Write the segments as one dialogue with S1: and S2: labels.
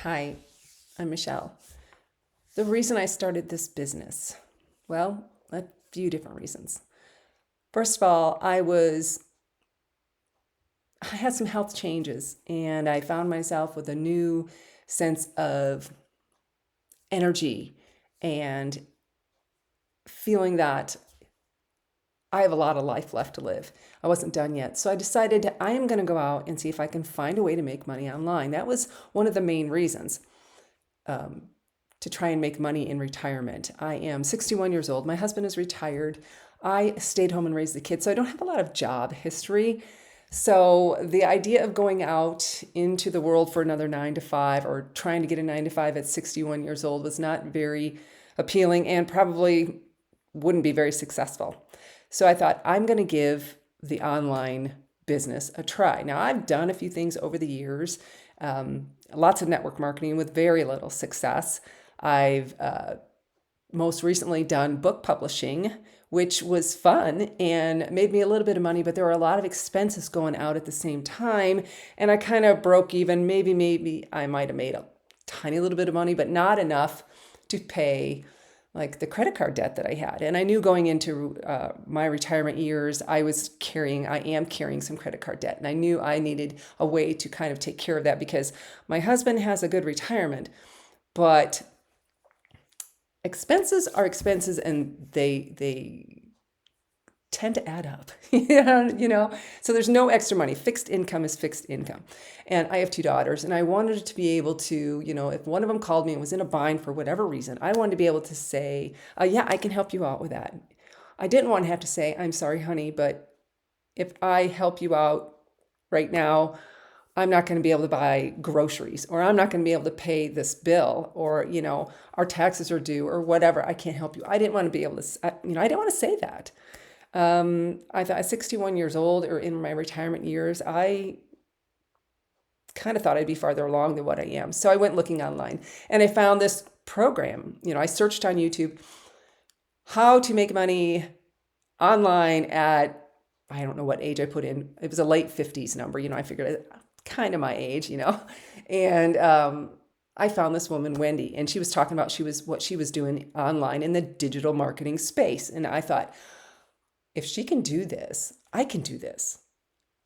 S1: Hi, I'm Michelle. The reason I started this business, well, a few different reasons. First of all, I had some health changes and I found myself with a new sense of energy and feeling that I have a lot of life left to live. I wasn't done yet. So I decided I am going to go out and see if I can find a way to make money online. That was one of the main reasons. To try and make money in retirement. I am 61 years old. My husband is retired. I stayed home and raised the kids, so I don't have a lot of job history. So the idea of going out into the world for another 9 to 5 or trying to get a 9 to 5 at 61 years old was not very appealing and probably wouldn't be very successful. So I thought I'm going to give the online business a try. Now, I've done a few things over the years, lots of network marketing with very little success. I've most recently done book publishing, which was fun and made me a little bit of money, but there were a lot of expenses going out at the same time. And I kind of broke even. Maybe I might have made a tiny little bit of money, but not enough to pay like the credit card debt that I had. And I knew going into my retirement years, I am carrying some credit card debt. And I knew I needed a way to kind of take care of that because my husband has a good retirement, but expenses are expenses and they tend to add up. So there's no extra money. Fixed income is fixed income. And I have two daughters and I wanted to be able to, if one of them called me and was in a bind for whatever reason, I wanted to be able to say, yeah, I can help you out with that. I didn't want to have to say, I'm sorry, honey, but if I help you out right now, I'm not going to be able to buy groceries, or I'm not going to be able to pay this bill, or, our taxes are due, or whatever. I can't help you. I didn't want to be able to, I didn't want to say that. I thought at 61 years old or in my retirement years, I kind of thought I'd be farther along than what I am. So I went looking online and I found this program. I searched on YouTube how to make money online at, I don't know what age I put in. It was a late 50s number. I figured kind of my age, and I found this woman, Wendy, and she was talking about what she was doing online in the digital marketing space. And I thought, if she can do this, I can do this.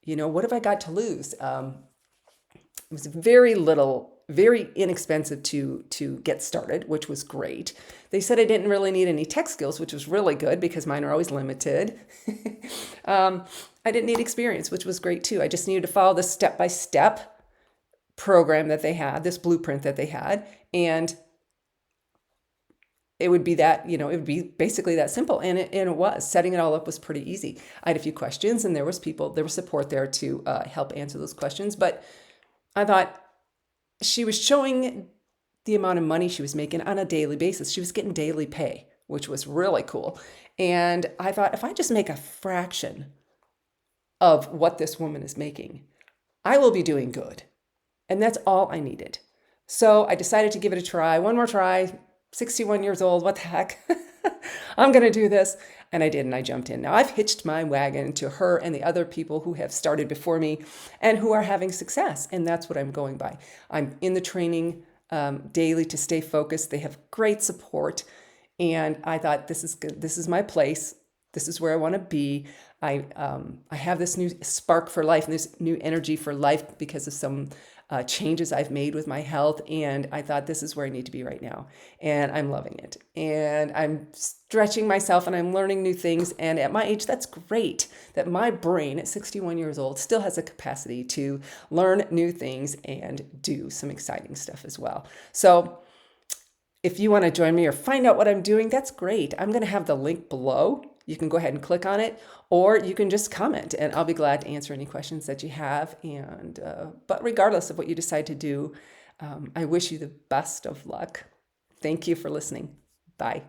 S1: What have I got to lose? It was very little, very inexpensive to get started, which was great. They said I didn't really need any tech skills, which was really good because mine are always limited. I didn't need experience, which was great too. I just needed to follow the step-by-step program that they had, this blueprint that they had, and it would be it would be basically that simple. And it was. Setting it all up was pretty easy. I had a few questions and there was support there to help answer those questions. But I thought she was showing the amount of money she was making on a daily basis. She was getting daily pay, which was really cool. And I thought, if I just make a fraction of what this woman is making, I will be doing good. And that's all I needed. So I decided to give it a try, one more try. 61 years old, what the heck? I'm going to do this. And I did, and I jumped in. Now I've hitched my wagon to her and the other people who have started before me and who are having success. And that's what I'm going by. I'm in the training daily to stay focused. They have great support. And I thought, this is good. This is my place. This is where I want to be. I have this new spark for life and this new energy for life because of some changes I've made with my health. And I thought, this is where I need to be right now. And I'm loving it. And I'm stretching myself and I'm learning new things. And at my age, that's great that my brain at 61 years old still has a capacity to learn new things and do some exciting stuff as well. So if you want to join me or find out what I'm doing, that's great. I'm going to have the link below. You can go ahead and click on it, or you can just comment, and I'll be glad to answer any questions that you have. And but regardless of what you decide to do, I wish you the best of luck. Thank you for listening. Bye.